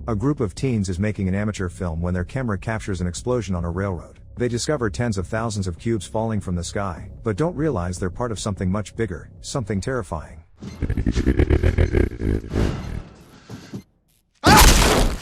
A group of teens is making an amateur film when their camera captures an explosion on a railroad. They discover tens of thousands of cubes falling from the sky, but don't realize they're part of something much bigger, something terrifying.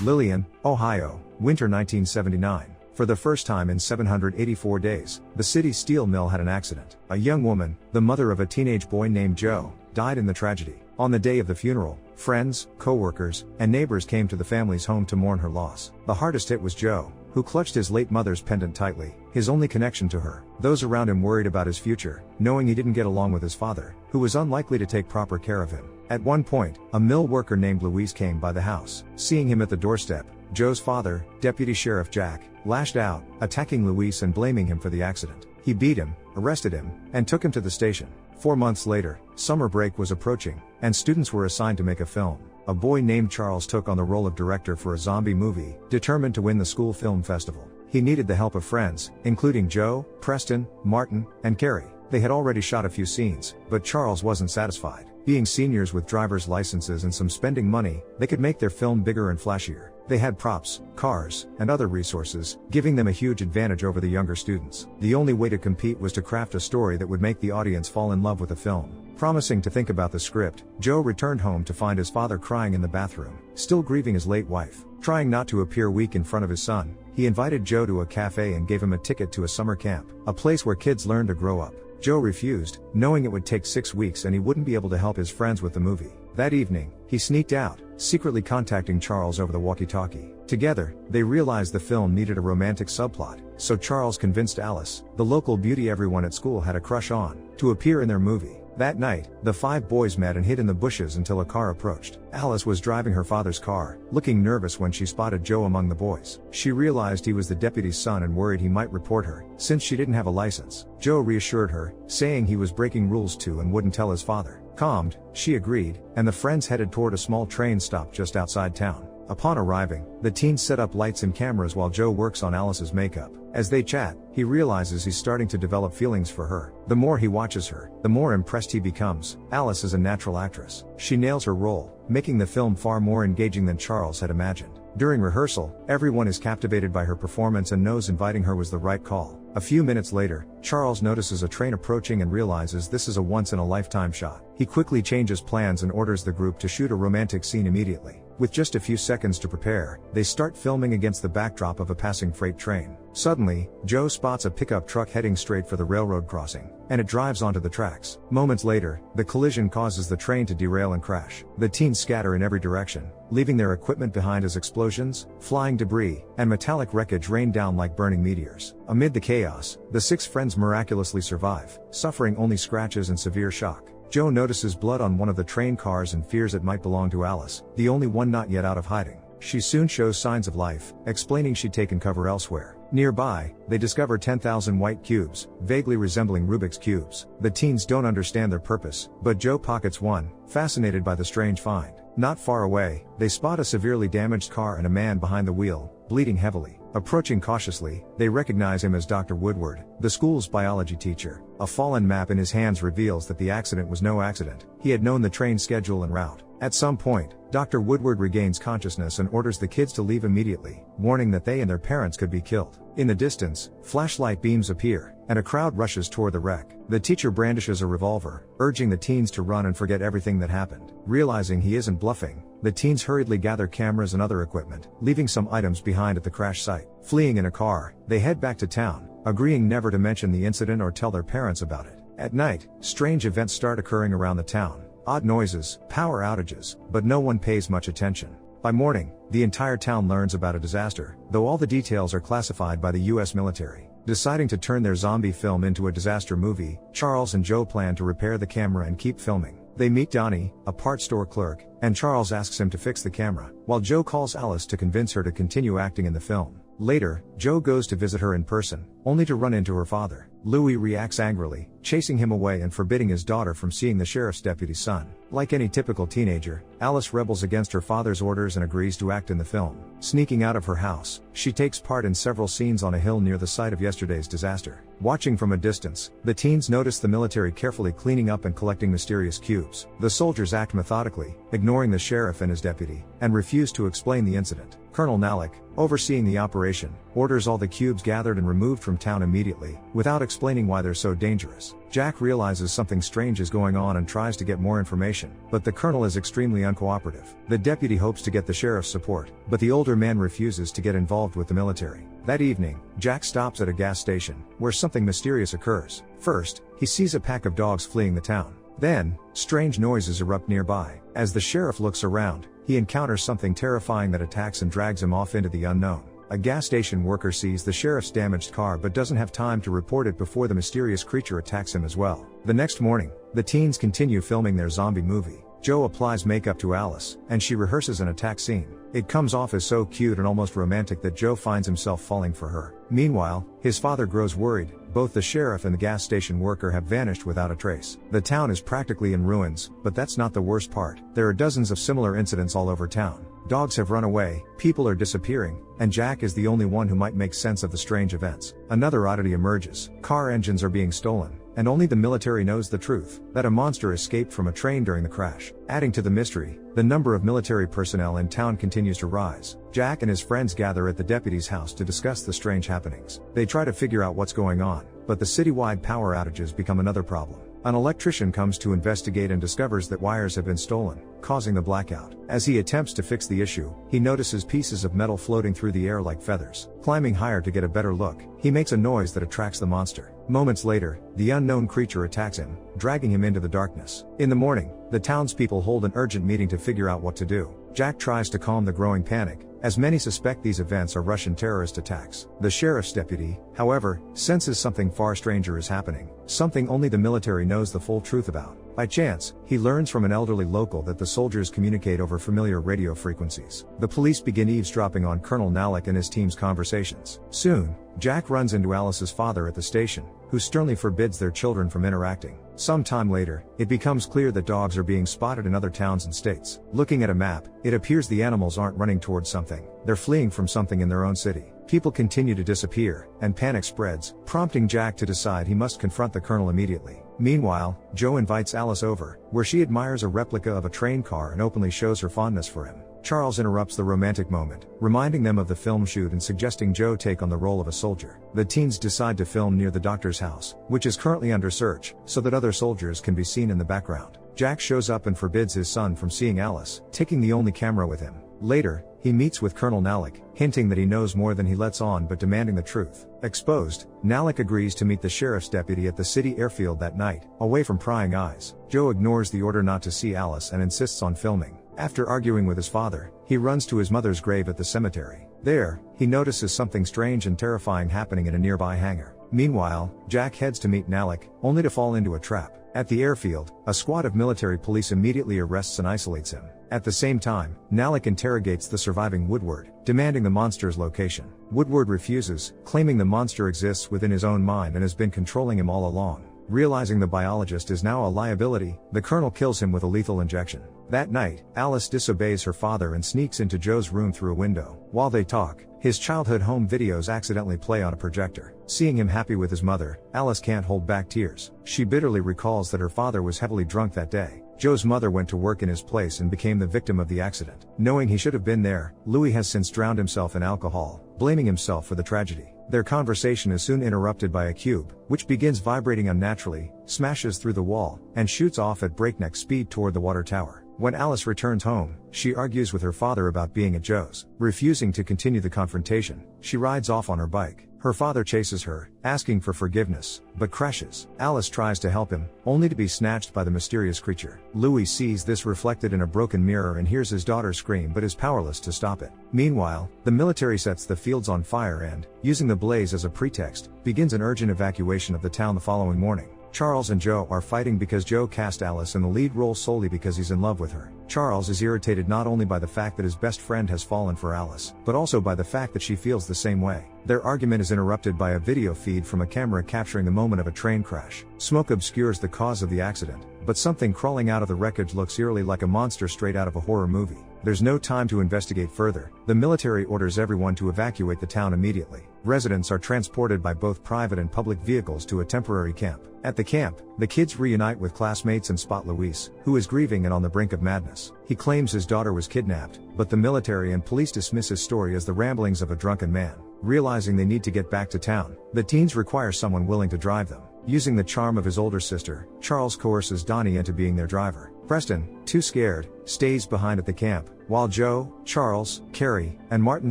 Lillian, Ohio, winter 1979. For the first time in 784 days, the city's steel mill had an accident. A young woman, the mother of a teenage boy named Joe, died in the tragedy. On the day of the funeral, friends, co-workers, and neighbors came to the family's home to mourn her loss. The hardest hit was Joe, who clutched his late mother's pendant tightly, his only connection to her. Those around him worried about his future, knowing he didn't get along with his father, who was unlikely to take proper care of him. At one point, a mill worker named Luis came by the house. Seeing him at the doorstep, Joe's father, Deputy Sheriff Jack, lashed out, attacking Luis and blaming him for the accident. He beat him, arrested him, and took him to the station. 4 months later, summer break was approaching, and students were assigned to make a film. A boy named Charles took on the role of director for a zombie movie, determined to win the school film festival. He needed the help of friends, including Joe, Preston, Martin, and Carrie. They had already shot a few scenes, but Charles wasn't satisfied. Being seniors with driver's licenses and some spending money, they could make their film bigger and flashier. They had props, cars, and other resources, giving them a huge advantage over the younger students. The only way to compete was to craft a story that would make the audience fall in love with the film. Promising to think about the script, Joe returned home to find his father crying in the bathroom, still grieving his late wife. Trying not to appear weak in front of his son, he invited Joe to a cafe and gave him a ticket to a summer camp, a place where kids learn to grow up. Joe refused, knowing it would take 6 weeks and he wouldn't be able to help his friends with the movie. That evening, he sneaked out, secretly contacting Charles over the walkie-talkie. Together, they realized the film needed a romantic subplot, so Charles convinced Alice, the local beauty everyone at school had a crush on, to appear in their movie. That night, the 5 boys met and hid in the bushes until a car approached. Alice was driving her father's car, looking nervous when she spotted Joe among the boys. She realized he was the deputy's son and worried he might report her, since she didn't have a license. Joe reassured her, saying he was breaking rules too and wouldn't tell his father. Calmed, she agreed, and the friends headed toward a small train stop just outside town. Upon arriving, the teens set up lights and cameras while Joe works on Alice's makeup. As they chat, he realizes he's starting to develop feelings for her. The more he watches her, the more impressed he becomes. Alice is a natural actress. She nails her role, making the film far more engaging than Charles had imagined. During rehearsal, everyone is captivated by her performance and knows inviting her was the right call. A few minutes later, Charles notices a train approaching and realizes this is a once-in-a-lifetime shot. He quickly changes plans and orders the group to shoot a romantic scene immediately. With just a few seconds to prepare, they start filming against the backdrop of a passing freight train. Suddenly, Joe spots a pickup truck heading straight for the railroad crossing, and it drives onto the tracks. Moments later, the collision causes the train to derail and crash. The teens scatter in every direction, leaving their equipment behind as explosions, flying debris, and metallic wreckage rain down like burning meteors. Amid the chaos, the 6 friends miraculously survive, suffering only scratches and severe shock. Joe notices blood on one of the train cars and fears it might belong to Alice, the only one not yet out of hiding. She soon shows signs of life, explaining she'd taken cover elsewhere. Nearby, they discover 10,000 white cubes, vaguely resembling Rubik's cubes. The teens don't understand their purpose, but Joe pockets one, fascinated by the strange find. Not far away, they spot a severely damaged car and a man behind the wheel, bleeding heavily. Approaching cautiously, they recognize him as Dr. Woodward, the school's biology teacher. A fallen map in his hands reveals that the accident was no accident. He had known the train schedule and route. At some point, Dr. Woodward regains consciousness and orders the kids to leave immediately, warning that they and their parents could be killed. In the distance, flashlight beams appear, and a crowd rushes toward the wreck. The teacher brandishes a revolver, urging the teens to run and forget everything that happened. Realizing he isn't bluffing, the teens hurriedly gather cameras and other equipment, leaving some items behind at the crash site. Fleeing in a car, they head back to town, agreeing never to mention the incident or tell their parents about it. At night, strange events start occurring around the town. Odd noises, power outages, but no one pays much attention. By morning, the entire town learns about a disaster, though all the details are classified by the US military. Deciding to turn their zombie film into a disaster movie, Charles and Joe plan to repair the camera and keep filming. They meet Donnie, a parts store clerk, and Charles asks him to fix the camera, while Joe calls Alice to convince her to continue acting in the film. Later, Joe goes to visit her in person, only to run into her father. Louis reacts angrily, chasing him away and forbidding his daughter from seeing the sheriff's deputy's son. Like any typical teenager, Alice rebels against her father's orders and agrees to act in the film. Sneaking out of her house, she takes part in several scenes on a hill near the site of yesterday's disaster. Watching from a distance, the teens notice the military carefully cleaning up and collecting mysterious cubes. The soldiers act methodically, ignoring the sheriff and his deputy, and refuse to explain the incident. Colonel Nalick, overseeing the operation, orders all the cubes gathered and removed from town immediately, without explaining why they're so dangerous. Jack realizes something strange is going on and tries to get more information, but the colonel is extremely uncooperative. The deputy hopes to get the sheriff's support, but the older man refuses to get involved with the military. That evening, Jack stops at a gas station, where something mysterious occurs. First, he sees a pack of dogs fleeing the town. Then, strange noises erupt nearby. As the sheriff looks around, he encounters something terrifying that attacks and drags him off into the unknown. A gas station worker sees the sheriff's damaged car but doesn't have time to report it before the mysterious creature attacks him as well. The next morning, the teens continue filming their zombie movie. Joe applies makeup to Alice, and she rehearses an attack scene. It comes off as so cute and almost romantic that Joe finds himself falling for her. Meanwhile, his father grows worried. Both the sheriff and the gas station worker have vanished without a trace. The town is practically in ruins, but that's not the worst part. There are dozens of similar incidents all over town. Dogs have run away, people are disappearing, and Jack is the only one who might make sense of the strange events. Another oddity emerges. Car engines are being stolen, and only the military knows the truth, that a monster escaped from a train during the crash. Adding to the mystery, the number of military personnel in town continues to rise. Jack and his friends gather at the deputy's house to discuss the strange happenings. They try to figure out what's going on, but the citywide power outages become another problem. An electrician comes to investigate and discovers that wires have been stolen, causing the blackout. As he attempts to fix the issue, he notices pieces of metal floating through the air like feathers. Climbing higher to get a better look, he makes a noise that attracts the monster. Moments later, the unknown creature attacks him, dragging him into the darkness. In the morning, the townspeople hold an urgent meeting to figure out what to do. Jack tries to calm the growing panic, as many suspect these events are Russian terrorist attacks. The sheriff's deputy, however, senses something far stranger is happening, something only the military knows the full truth about. By chance, he learns from an elderly local that the soldiers communicate over familiar radio frequencies. The police begin eavesdropping on Colonel Nalick and his team's conversations. Soon, Jack runs into Alice's father at the station, who sternly forbids their children from interacting. Some time later, it becomes clear that dogs are being spotted in other towns and states. Looking at a map, it appears the animals aren't running towards something, they're fleeing from something in their own city. People continue to disappear, and panic spreads, prompting Jack to decide he must confront the colonel immediately. Meanwhile, Joe invites Alice over, where she admires a replica of a train car and openly shows her fondness for him. Charles interrupts the romantic moment, reminding them of the film shoot and suggesting Joe take on the role of a soldier. The teens decide to film near the doctor's house, which is currently under search, so that other soldiers can be seen in the background. Jack shows up and forbids his son from seeing Alice, taking the only camera with him. Later, he meets with Colonel Nalick, hinting that he knows more than he lets on but demanding the truth. Exposed, Nalick agrees to meet the sheriff's deputy at the city airfield that night, away from prying eyes. Joe ignores the order not to see Alice and insists on filming. After arguing with his father, he runs to his mother's grave at the cemetery. There, he notices something strange and terrifying happening in a nearby hangar. Meanwhile, Jack heads to meet Nalick, only to fall into a trap. At the airfield, a squad of military police immediately arrests and isolates him. At the same time, Nalick interrogates the surviving Woodward, demanding the monster's location. Woodward refuses, claiming the monster exists within his own mind and has been controlling him all along. Realizing the biologist is now a liability, the colonel kills him with a lethal injection. That night, Alice disobeys her father and sneaks into Joe's room through a window. While they talk, his childhood home videos accidentally play on a projector. Seeing him happy with his mother, Alice can't hold back tears. She bitterly recalls that her father was heavily drunk that day. Joe's mother went to work in his place and became the victim of the accident. Knowing he should have been there, Louis has since drowned himself in alcohol, blaming himself for the tragedy. Their conversation is soon interrupted by a cube, which begins vibrating unnaturally, smashes through the wall, and shoots off at breakneck speed toward the water tower. When Alice returns home, she argues with her father about being at Joe's. Refusing to continue the confrontation, she rides off on her bike. Her father chases her, asking for forgiveness, but crashes. Alice tries to help him, only to be snatched by the mysterious creature. Louis sees this reflected in a broken mirror and hears his daughter scream but is powerless to stop it. Meanwhile, the military sets the fields on fire and, using the blaze as a pretext, begins an urgent evacuation of the town the following morning. Charles and Joe are fighting because Joe cast Alice in the lead role solely because he's in love with her. Charles is irritated not only by the fact that his best friend has fallen for Alice, but also by the fact that she feels the same way. Their argument is interrupted by a video feed from a camera capturing the moment of a train crash. Smoke obscures the cause of the accident, but something crawling out of the wreckage looks eerily like a monster straight out of a horror movie. There's no time to investigate further. The military orders everyone to evacuate the town immediately. Residents are transported by both private and public vehicles to a temporary camp. At the camp, the kids reunite with classmates and spot Luis, who is grieving and on the brink of madness. He claims his daughter was kidnapped, but the military and police dismiss his story as the ramblings of a drunken man. Realizing they need to get back to town, the teens require someone willing to drive them. Using the charm of his older sister, Charles coerces Donnie into being their driver. Preston, too scared, stays behind at the camp, while Joe, Charles, Carrie, and Martin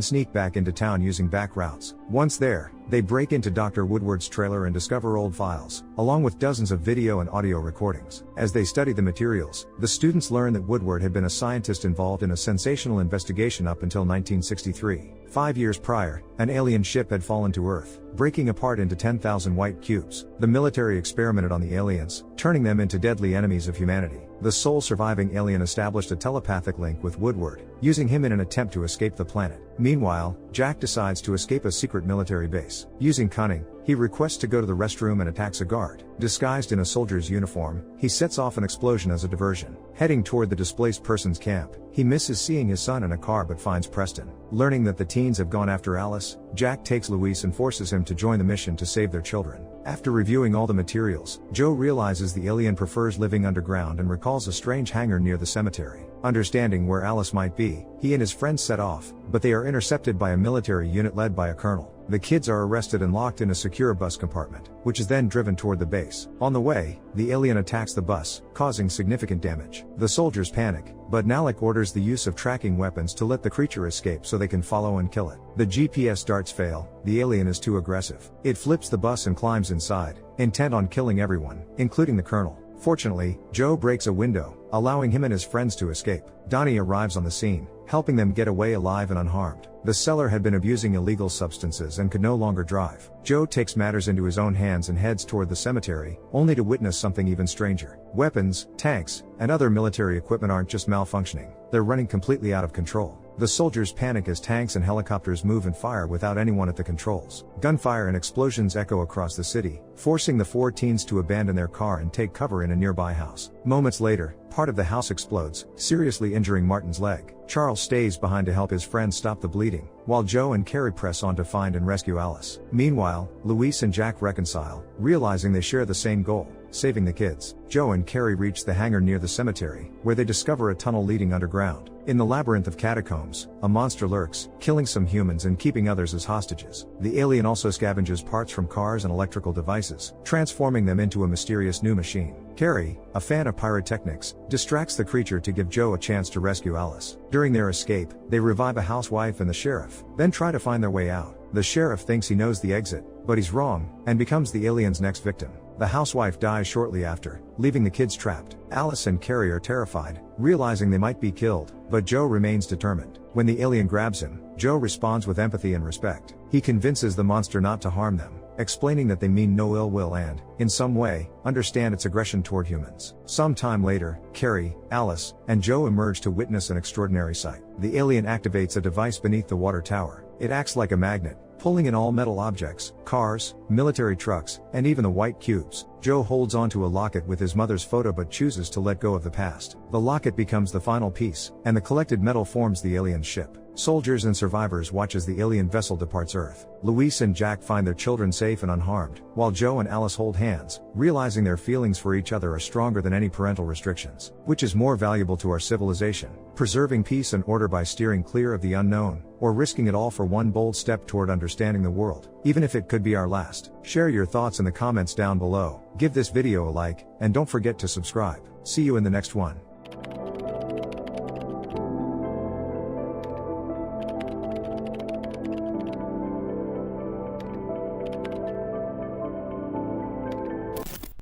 sneak back into town using back routes. Once there, they break into Dr. Woodward's trailer and discover old files, along with dozens of video and audio recordings. As they study the materials, the students learn that Woodward had been a scientist involved in a sensational investigation up until 1963. 5 years prior, an alien ship had fallen to Earth, breaking apart into 10,000 white cubes. The military experimented on the aliens, turning them into deadly enemies of humanity. The sole surviving alien established a telepathic link with Woodward, using him in an attempt to escape the planet. Meanwhile, Jack decides to escape a secret military base. Using cunning, he requests to go to the restroom and attacks a guard. Disguised in a soldier's uniform, he sets off an explosion as a diversion. Heading toward the displaced person's camp, he misses seeing his son in a car but finds Preston. Learning that the teens have gone after Alice, Jack takes Luis and forces him to join the mission to save their children. After reviewing all the materials, Joe realizes the alien prefers living underground and recalls a strange hangar near the cemetery. Understanding where Alice might be, he and his friends set off, but they are intercepted by a military unit led by a colonel. The kids are arrested and locked in a secure bus compartment, which is then driven toward the base. On the way, the alien attacks the bus, causing significant damage. The soldiers panic, but Nalek orders the use of tracking weapons to let the creature escape so they can follow and kill it. The GPS darts fail, the alien is too aggressive. It flips the bus and climbs inside, intent on killing everyone, including the colonel. Fortunately, Joe breaks a window, allowing him and his friends to escape. Donnie arrives on the scene, helping them get away alive and unharmed. The seller had been abusing illegal substances and could no longer drive. Joe takes matters into his own hands and heads toward the cemetery, only to witness something even stranger. Weapons, tanks, and other military equipment aren't just malfunctioning, they're running completely out of control. The soldiers panic as tanks and helicopters move and fire without anyone at the controls. Gunfire and explosions echo across the city, forcing the 4 teens to abandon their car and take cover in a nearby house. Moments later, part of the house explodes, seriously injuring Martin's leg. Charles stays behind to help his friends stop the bleeding, while Joe and Carrie press on to find and rescue Alice. Meanwhile, Luis and Jack reconcile, realizing they share the same goal: saving the kids. Joe and Carrie reach the hangar near the cemetery, where they discover a tunnel leading underground. In the labyrinth of catacombs, a monster lurks, killing some humans and keeping others as hostages. The alien also scavenges parts from cars and electrical devices, transforming them into a mysterious new machine. Carrie, a fan of pyrotechnics, distracts the creature to give Joe a chance to rescue Alice. During their escape, they revive a housewife and the sheriff, then try to find their way out. The sheriff thinks he knows the exit, but he's wrong, and becomes the alien's next victim. The housewife dies shortly after, leaving the kids trapped. Alice and Carrie are terrified, realizing they might be killed, but Joe remains determined. When the alien grabs him, Joe responds with empathy and respect. He convinces the monster not to harm them, explaining that they mean no ill will and, in some way, understand its aggression toward humans. Some time later, Carrie, Alice, and Joe emerge to witness an extraordinary sight. The alien activates a device beneath the water tower. It acts like a magnet, pulling in all metal objects, cars, military trucks, and even the white cubes. Joe holds onto a locket with his mother's photo but chooses to let go of the past. The locket becomes the final piece, and the collected metal forms the alien's ship. Soldiers and survivors watch as the alien vessel departs Earth. Luis and Jack find their children safe and unharmed, while Joe and Alice hold hands, realizing their feelings for each other are stronger than any parental restrictions. Which is more valuable to our civilization, preserving peace and order by steering clear of the unknown, or risking it all for one bold step toward understanding the world, even if it could be our last? Share your thoughts in the comments down below, give this video a like, and don't forget to subscribe. See you in the next one.